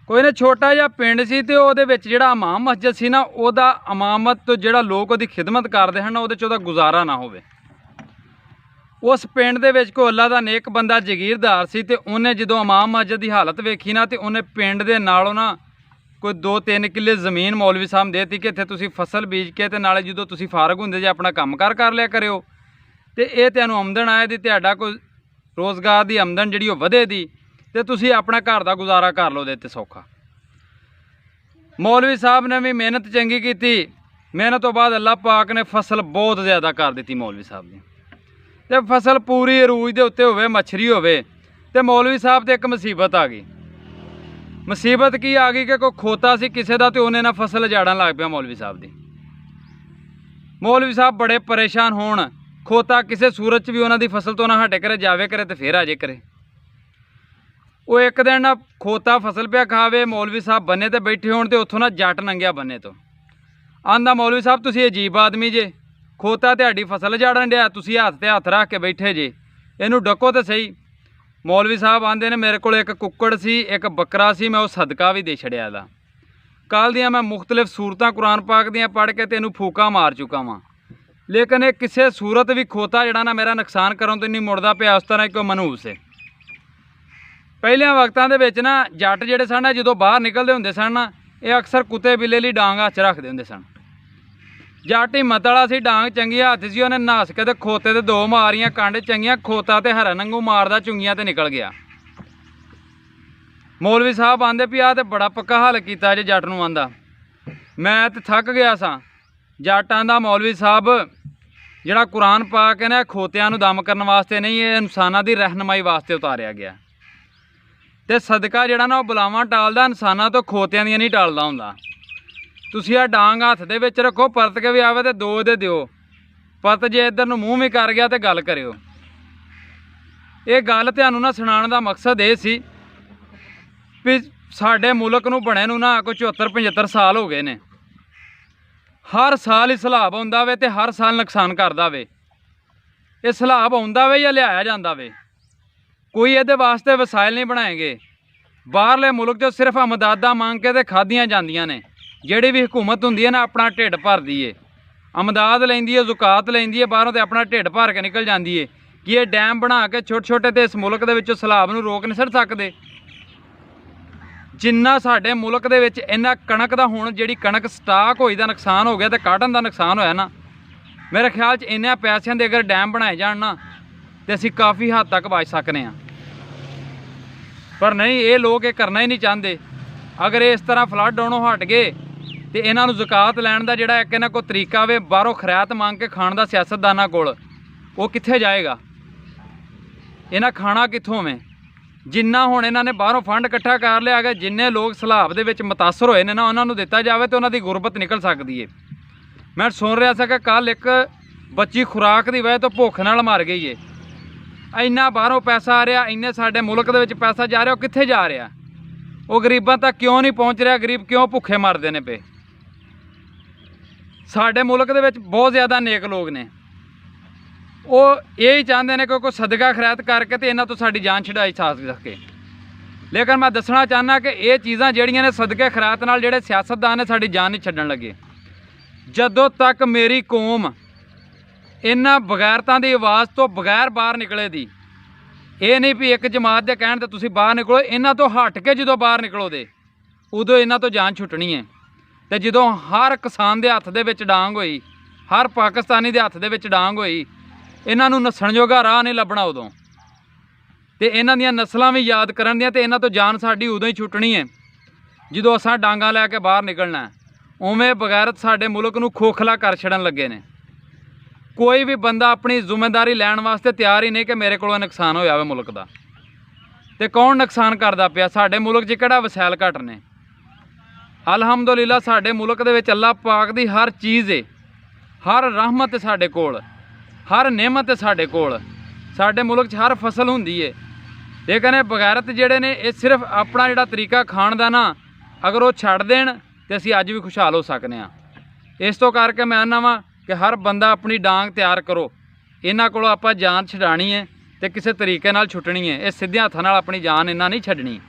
ਕੋਈ ਨਾ ਛੋਟਾ ਜਿਹਾ ਪਿੰਡ ਸੀ ਤੇ ਉਹਦੇ ਵਿੱਚ ਜਿਹੜਾ ਇਮਾਮ ਮਸਜਿਦ ਸੀ ਨਾ, ਉਹਦਾ ਇਮਾਮਤ ਜਿਹੜਾ ਲੋਕ ਉਹਦੀ ਖਿਦਮਤ ਕਰਦੇ ਹਨ, ਉਹਦੇ 'ਚ ਉਹਦਾ ਗੁਜ਼ਾਰਾ ਨਾ ਹੋਵੇ। ਉਸ ਪਿੰਡ ਦੇ ਵਿੱਚ ਕੋਈ ਅੱਲਾ ਦਾ ਨੇਕ ਬੰਦਾ ਜਗੀਰਦਾਰ ਸੀ ਤੇ ਉਹਨੇ ਜਦੋਂ ਇਮਾਮ ਮਸਜਿਦ ਦੀ ਹਾਲਤ ਵੇਖੀ ਨਾ, ਤੇ ਉਹਨੇ ਪਿੰਡ ਦੇ ਨਾਲੋਂ ਨਾ ਕੋਈ 2-3 ਕਿੱਲੇ ਜ਼ਮੀਨ ਮੌਲਵੀ ਸਾਹਿਬ ਦੇ ਦਿੱਤੀ ਕਿ ਇੱਥੇ ਤੁਸੀਂ ਫਸਲ ਬੀਜ ਕੇ ਤੇ ਨਾਲੇ ਜਦੋਂ ਤੁਸੀਂ ਫਾਰਗ ਹੁੰਦੇ ਜੇ ਆਪਣਾ ਕੰਮਕਾਰ ਕਰ ਲਿਆ ਕਰਿਓ, ਤੇ ਇਹ ਤੁਹਾਨੂੰ ਆਮਦਨ ਆਏ ਦੀ, ਤੁਹਾਡਾ ਕੋਈ ਰੋਜ਼ਗਾਰ ਦੀ ਆਮਦਨ ਜਿਹੜੀ ਉਹ ਵਧੇ ਦੀ, ਤੇ ਤੁਸੀਂ ਆਪਣਾ ਘਰ ਦਾ ਗੁਜ਼ਾਰਾ ਕਰ ਲਓ ਦੇ ਤੇ ਸੌਖਾ। ਮੌਲਵੀ ਸਾਹਿਬ ਨੇ ਵੀ ਮਿਹਨਤ ਚੰਗੀ ਕੀਤੀ। ਮਿਹਨਤ ਤੋਂ ਬਾਅਦ ਅੱਲਾਹ ਪਾਕ ਨੇ ਫਸਲ ਬਹੁਤ ਜ਼ਿਆਦਾ ਕਰ ਦਿੱਤੀ ਮੌਲਵੀ ਸਾਹਿਬ ਦੀ, ਤੇ ਫਸਲ ਪੂਰੀ ਅਰੂਜ ਦੇ ਉੱਤੇ ਹੋਵੇ, ਮੱਛਰੀ ਹੋਵੇ। ਤੇ ਮੌਲਵੀ ਸਾਹਿਬ ਤੇ ਇੱਕ ਮੁਸੀਬਤ ਆ ਗਈ। ਮੁਸੀਬਤ ਕੀ ਆ ਗਈ ਕਿ ਕੋਈ ਖੋਤਾ ਸੀ ਕਿਸੇ ਦਾ, ਤੇ ਉਹਨੇ ਨਾ ਫਸਲ ਉਜਾੜਨ ਲੱਗ ਪਿਆ ਮੌਲਵੀ ਸਾਹਿਬ ਦੀ। ਮੌਲਵੀ ਸਾਹਿਬ ਬੜੇ ਪਰੇਸ਼ਾਨ ਹੋਣ, ਖੋਤਾ ਕਿਸੇ ਸੂਰਤ 'ਚ ਵੀ ਉਹਨਾਂ ਦੀ ਫਸਲ ਤੋਂ ਨਾ ਹਟੇ ਕਰੇ, ਜਾਵੇ ਕਰੇ ਤੇ ਫੇਰ ਆ ਜੇ ਕਰੇ। ਉਹ ਇੱਕ ਦਿਨ ਨਾ ਖੋਤਾ ਫਸਲ ਪਿਆ ਖਾਵੇ, ਮੌਲਵੀ ਸਾਹਿਬ ਬੰਨੇ ਤੇ ਬੈਠੇ ਹੋਣ, ਤੇ ਉੱਥੋਂ ਨਾ ਜੱਟ ਲੰਘਿਆ ਬੰਨੇ ਤੋਂ। ਆਂਦਾ ਮੌਲਵੀ ਸਾਹਿਬ ਤੁਸੀਂ ਅਜੀਬ ਆਦਮੀ ਜੇ, ਖੋਤਾ ਤੁਹਾਡੀ ਫਸਲ ਉਜਾੜਨ ਡਿਆ, ਤੁਸੀਂ ਹੱਥ ਤੇ ਹੱਥ ਰੱਖ ਕੇ ਬੈਠੇ ਜੇ, ਇਹਨੂੰ ਡੱਕੋ ਤੇ ਸਹੀ। ਮੌਲਵੀ ਸਾਹਿਬ ਆਂਦੇ ਨੇ ਮੇਰੇ ਕੋਲ ਇੱਕ ਕੁੱਕੜ ਸੀ, ਇੱਕ ਬੱਕਰਾ ਸੀ, ਮੈਂ ਉਹ ਸਦਕਾ ਵੀ ਦੇ ਛੜਿਆ ਦਾ। ਕੱਲ੍ਹ ਦੀਆਂ ਮੈਂ ਮੁਖਤਲਿਫ ਸੂਰਤਾਂ ਕੁਰਾਨ ਪਾਕ ਦੀਆਂ ਪੜ੍ਹ ਕੇ ਤੇ ਇਹਨੂੰ ਫੂਕਾ ਮਾਰ ਚੁੱਕਾ ਵਾਂ, ਲੇਕਿਨ ਇਹ ਕਿਸੇ ਸੂਰਤ ਵੀ ਖੋਤਾ ਜਿਹੜਾ ਨਾ ਮੇਰਾ ਨੁਕਸਾਨ ਕਰਨ ਤੋਂ ਨਹੀਂ ਮੁੜਦਾ ਪਿਆ, ਉਸ ਤਰ੍ਹਾਂ ਕੋਈ ਮਨਹੂਸ ਹੈ। ਪਹਿਲਿਆਂ ਵਕਤਾਂ ਦੇ ਵਿੱਚ ਨਾ ਜੱਟ ਜਿਹੜੇ ਸਨ ਨਾ, ਜਦੋਂ ਬਾਹਰ ਨਿਕਲਦੇ ਹੁੰਦੇ ਸਨ ਨਾ, ਇਹ ਅਕਸਰ ਕੁੱਤੇ ਬਿੱਲੇ ਲਈ ਡਾਂਗ ਹੱਥ 'ਚ ਰੱਖਦੇ ਹੁੰਦੇ ਸਨ। ਜੱਟ ਹਿੰਮਤ ਵਾਲਾ ਸੀ, ਡਾਂਗ ਚੰਗੀ ਹੱਥ ਸੀ, ਉਹਨੇ ਨੱਸ ਕੇ ਤੇ ਖੋਤੇ ਤੇ 2 ਮਾਰੀਆਂ, ਕੰਡ ਚੰਗੀਆਂ, ਖੋਤਾ ਤੇ ਹਰਨ ਵਾਂਗੂ ਮਾਰਦਾ ਚੁੰਗੀਆਂ ਤੇ ਨਿਕਲ ਗਿਆ। ਮੌਲਵੀ ਸਾਹਿਬ ਆਂਦੇ ਵੀ ਆਹ ਤੇ ਬੜਾ ਪੱਕਾ ਹੱਲ ਕੀਤਾ ਜੇ ਜੱਟ ਨੂੰ। ਆਂਦਾ ਮੈਂ ਤੇ ਥੱਕ ਗਿਆ ਸਾਂ। ਜੱਟ ਆਂਦਾ ਮੌਲਵੀ ਸਾਹਿਬ ਜਿਹੜਾ ਕੁਰਾਨ ਪਾ ਕੇ ਨਾ ਖੋਤਿਆਂ ਨੂੰ ਦਮ ਕਰਨ ਵਾਸਤੇ ਨਹੀਂ, ਇਹ ਇਨਸਾਨਾਂ ਦੀ ਰਹਿਨਮਾਈ ਵਾਸਤੇ ਉਤਾਰਿਆ ਗਿਆ। ਤੇ ਸਦਕਾ ਜਿਹੜਾ ਨਾ ਉਹ ਬਲਾਵਾਂ ਟਾਲਦਾ, ਇਨਸਾਨਾਂ ਤੋਂ ਖੋਤਿਆਂ ਦੀਆਂ ਨਹੀਂ ਟਾਲਦਾ ਹੁੰਦਾ। ਤੁਸੀਂ ਆ ਡਾਂਗ ਹੱਥ ਦੇ ਵਿੱਚ ਰੱਖੋ, ਪਰਤ ਕੇ ਵੀ ਆਵੇ ਤੇ 2 ਦੇ ਦਿਓ। ਪਰਤ ਜੇ ਇੱਧਰ ਨੂੰ ਮੂੰਹ ਵੀ ਕਰ ਗਿਆ ਤੇ ਗੱਲ ਕਰਿਓ। ਇਹ ਗੱਲ ਤੁਹਾਨੂੰ ਨਾ ਸੁਣਾਉਣ ਦਾ ਮਕਸਦ ਇਹ ਸੀ ਵੀ ਸਾਡੇ ਮੁਲਕ ਨੂੰ ਬਣੇ ਨੂੰ ਨਾ ਕੋਈ 74-75 ਸਾਲ ਹੋ ਗਏ ਨੇ। ਹਰ ਸਾਲ ਹੀ ਸਲਾਬ ਆਉਂਦਾ ਵੇ ਤੇ ਹਰ ਸਾਲ ਨੁਕਸਾਨ ਕਰਦਾ ਵੇ। ਇਹ ਸਲਾਬ ਆਉਂਦਾ ਵੇ ਜਾਂ ਲਿਆਇਆ ਜਾਂਦਾ ਵੇ, ਕੋਈ ਇਹਦੇ ਵਾਸਤੇ ਵਸਾਇਲ ਨਹੀਂ ਬਣਾਏ ਗਏ। ਬਾਹਰਲੇ ਮੁਲਕ 'ਚੋਂ ਸਿਰਫ ਅਮਦਾਦਾਂ ਮੰਗ ਕੇ ਤੇ ਖਾਧੀਆਂ ਜਾਂਦੀਆਂ ਨੇ। ਜਿਹੜੀ ਵੀ ਹਕੂਮਤ ਹੁੰਦੀ ਹੈ ਨਾ ਆਪਣਾ ਢਿੱਡ ਭਰਦੀ ਏ, ਅਮਦਾਦ ਲੈਂਦੀ ਹੈ, ਜ਼ੁਕਾਤ ਲੈਂਦੀ ਹੈ ਬਾਹਰੋਂ, ਤੇ ਆਪਣਾ ਢਿੱਡ ਭਰ ਕੇ ਨਿਕਲ ਜਾਂਦੀ ਏ। ਕਿ ਇਹ ਡੈਮ ਬਣਾ ਕੇ ਛੋਟੇ-ਛੋਟੇ ਤੇ ਇਸ ਮੁਲਕ ਦੇ ਵਿੱਚੋਂ ਸਲਾਬ ਨੂੰ ਰੋਕ ਨਹੀਂ ਸਕਦੇ। ਜਿੰਨਾ ਸਾਡੇ ਮੁਲਕ ਦੇ ਵਿੱਚ ਇੰਨਾ ਕਣਕ ਦਾ ਹੁਣ ਜਿਹੜੀ ਕਣਕ ਸਟਾਕ ਹੋਈ ਦਾ ਨੁਕਸਾਨ ਹੋ ਗਿਆ ਤੇ ਕਾਟਨ ਦਾ ਨੁਕਸਾਨ ਹੋਇਆ ਨਾ, ਮੇਰੇ ਖਿਆਲ 'ਚ ਇੰਨਿਆਂ ਪੈਸਿਆਂ ਦੇ ਅਗਰ ਡੈਮ ਬਣਾਏ ਜਾਣ ਨਾ ਤੇ ਅਸੀਂ ਕਾਫੀ ਹੱਦ ਤੱਕ ਬਚ ਸਕਨੇ ਹਾਂ। ਪਰ ਨਹੀਂ, ਇਹ ਲੋਕ ਇਹ ਕਰਨਾ ਹੀ ਨਹੀਂ ਚਾਹੁੰਦੇ। ਅਗਰ ਇਸ ਤਰ੍ਹਾਂ ਫਲੱਡ ਆਉਣੋਂ ਹਟ ਗਏ ਤੇ ਇਹਨਾਂ ਨੂੰ ਜ਼ਕਾਤ ਲੈਣ ਦਾ ਜਿਹੜਾ ਇੱਕ ਇਹਨਾਂ ਕੋਲ ਤਰੀਕਾ ਵੇ, ਬਾਹਰੋਂ ਖੈਰਾਤ ਮੰਗ ਕੇ ਖਾਣ ਦਾ ਸਿਆਸਤਦਾਨਾਂ ਕੋਲ, ਉਹ ਕਿੱਥੇ ਜਾਏਗਾ? ਇਹਨਾਂ ਖਾਣਾ ਕਿੱਥੋਂ ਵੇ? ਜਿੰਨਾ ਹੁਣ ਇਹਨਾਂ ਨੇ ਬਾਹਰੋਂ ਫੰਡ ਇਕੱਠਾ ਕਰ ਲਿਆ ਗਿਆ, ਜਿੰਨੇ ਲੋਕ ਸਲਾਬ ਦੇ ਵਿੱਚ ਮੁਤਾਸਰ ਹੋਏ ਨੇ ਨਾ, ਉਹਨਾਂ ਨੂੰ ਦਿੱਤਾ ਜਾਵੇ ਤੇ ਉਹਨਾਂ ਦੀ ਗੁਰਬਤ ਨਿਕਲ ਸਕਦੀ ਹੈ। ਮੈਂ ਸੁਣ ਰਿਹਾ ਸੀ ਕਿ ਕੱਲ੍ਹ ਇੱਕ ਬੱਚੀ ਖੁਰਾਕ ਦੀ ਵਜ੍ਹਾ ਤੋਂ ਭੁੱਖ ਨਾਲ ਮਰ ਗਈ ਏ। ਇੰਨਾ ਬਾਹਰੋਂ ਪੈਸਾ ਆ ਰਿਹਾ, ਇੰਨੇ ਸਾਡੇ ਮੁਲਕ ਦੇ ਵਿੱਚ ਪੈਸਾ ਜਾ ਰਿਹਾ, ਉਹ ਕਿੱਥੇ ਜਾ ਰਿਹਾ? ਉਹ ਗਰੀਬਾਂ ਤੱਕ ਕਿਉਂ ਨਹੀਂ ਪਹੁੰਚ ਰਿਹਾ? ਗਰੀਬ ਕਿਉਂ ਭੁੱਖੇ ਮਰਦੇ ਨੇ ਪਏ? ਸਾਡੇ ਮੁਲਕ ਦੇ ਵਿੱਚ ਬਹੁਤ ਜ਼ਿਆਦਾ ਨੇਕ ਲੋਕ ਨੇ, ਉਹ ਇਹ ਹੀ ਚਾਹੁੰਦੇ ਨੇ ਕਿ ਕੋਈ ਸਦਕਾ ਖੈਰਾਤ ਕਰਕੇ ਤੇ ਇਹਨਾਂ ਤੋਂ ਸਾਡੀ ਜਾਨ ਛਡਾਈ ਸਕੇ। ਲੇਕਿਨ ਮੈਂ ਦੱਸਣਾ ਚਾਹੁੰਦਾ ਕਿ ਇਹ ਚੀਜ਼ਾਂ ਜਿਹੜੀਆਂ ਨੇ ਸਦਕੇ ਖੈਰਾਤ ਨਾਲ ਜਿਹੜੇ ਸਿਆਸਤਦਾਨ ਨੇ ਸਾਡੀ ਜਾਨ ਨਹੀਂ ਛੱਡਣ ਲੱਗੇ। ਜਦੋਂ ਤੱਕ ਮੇਰੀ ਕੌਮ ਇਹਨਾਂ ਬਗੈਰਤਾਂ ਦੀ ਆਵਾਜ਼ ਤੋਂ ਬਗੈਰ ਬਾਹਰ ਨਿਕਲੇ ਦੀ, ਇਹ ਨਹੀਂ ਵੀ ਇੱਕ ਜਮਾਤ ਦੇ ਕਹਿਣ ਤੇ ਤੁਸੀਂ ਬਾਹਰ ਨਿਕਲੋ, ਇਹਨਾਂ ਤੋਂ ਹਟ ਕੇ ਜਦੋਂ ਬਾਹਰ ਨਿਕਲੋ ਦੇ ਉਦੋਂ ਇਹਨਾਂ ਤੋਂ ਜਾਨ ਛੁੱਟਣੀ ਹੈ। ਤੇ ਜਦੋਂ ਹਰ ਕਿਸਾਨ ਦੇ ਹੱਥ ਦੇ ਵਿੱਚ ਡਾਂਗ ਹੋਈ, ਹਰ ਪਾਕਿਸਤਾਨੀ ਦੇ ਹੱਥ ਦੇ ਵਿੱਚ ਡਾਂਗ ਹੋਈ, ਇਹਨਾਂ ਨੂੰ ਨੱਸਣ ਜੋਗਾ ਰਾਹ ਨਹੀਂ ਲੱਭਣਾ ਉਦੋਂ, ਤੇ ਇਹਨਾਂ ਦੀਆਂ ਨਸਲਾਂ ਵੀ ਯਾਦ ਕਰਨ ਦੀਆਂ, ਤੇ ਇਹਨਾਂ ਤੋਂ ਜਾਨ ਸਾਡੀ ਉਦੋਂ ਹੀ ਛੁੱਟਣੀ ਹੈ ਜਦੋਂ ਅਸਾਂ ਡਾਂਗਾਂ ਲੈ ਕੇ ਬਾਹਰ ਨਿਕਲਣਾ। ਉਵੇਂ ਬਗੈਰਤ ਸਾਡੇ ਮੁਲਕ ਨੂੰ ਖੋਖਲਾ ਕਰ ਛੱਡਣ ਲੱਗੇ ਨੇ। ਕੋਈ ਵੀ ਬੰਦਾ ਆਪਣੀ ਜ਼ਿੰਮੇਵਾਰੀ ਲੈਣ ਵਾਸਤੇ ਤਿਆਰ ਹੀ ਨਹੀਂ ਕਿ ਮੇਰੇ ਕੋਲੋਂ ਨੁਕਸਾਨ ਹੋਇਆ ਵੇ ਮੁਲਕ ਦਾ। ਤੇ ਕੌਣ ਨੁਕਸਾਨ ਕਰਦਾ ਪਿਆ? ਸਾਡੇ ਮੁਲਕ 'ਚ ਕਿਹੜਾ ਵਸੈਲ ਘੱਟ ਨੇ? ਅਲਹਮਦੁਲਿਲਾ ਸਾਡੇ ਮੁਲਕ ਦੇ ਵਿੱਚ ਅੱਲਾਹ ਪਾਕ ਦੀ ਹਰ ਚੀਜ਼ ਏ, ਹਰ ਰਹਿਮਤ ਸਾਡੇ ਕੋਲ, ਹਰ ਨਿਮਤ ਸਾਡੇ ਕੋਲ। ਸਾਡੇ ਮੁਲਕ 'ਚ ਹਰ ਫਸਲ ਹੁੰਦੀ ਏ। ਲੇਕਿਨ ਇਹ ਬਗੈਰਤ ਜਿਹੜੇ ਨੇ, ਇਹ ਸਿਰਫ ਆਪਣਾ ਜਿਹੜਾ ਤਰੀਕਾ ਖਾਣ ਦਾ ਨਾ, ਅਗਰ ਉਹ ਛੱਡ ਦੇਣ ਤੇ ਅਸੀਂ ਅੱਜ ਵੀ ਖੁਸ਼ਹਾਲ ਹੋ ਸਕਦੇ ਹਾਂ। ਇਸ ਤੋਂ ਕਰਕੇ ਮੈਂ ਆਨਾ ਵਾਂ ਕਿ ਹਰ ਬੰਦਾ ਆਪਣੀ ਡਾਂਗ ਤਿਆਰ ਕਰੋ। ਇਹਨਾਂ ਕੋਲੋਂ ਆਪਾਂ ਜਾਨ ਛਡਾਣੀ ਹੈ ਤੇ ਕਿਸੇ ਤਰੀਕੇ ਨਾਲ ਛੁੱਟਣੀ ਹੈ। ਇਹ ਸਿੱਧੇ ਹੱਥਾਂ ਨਾਲ ਆਪਣੀ ਜਾਨ ਇਹਨਾਂ ਨਹੀਂ ਛੱਡਣੀ।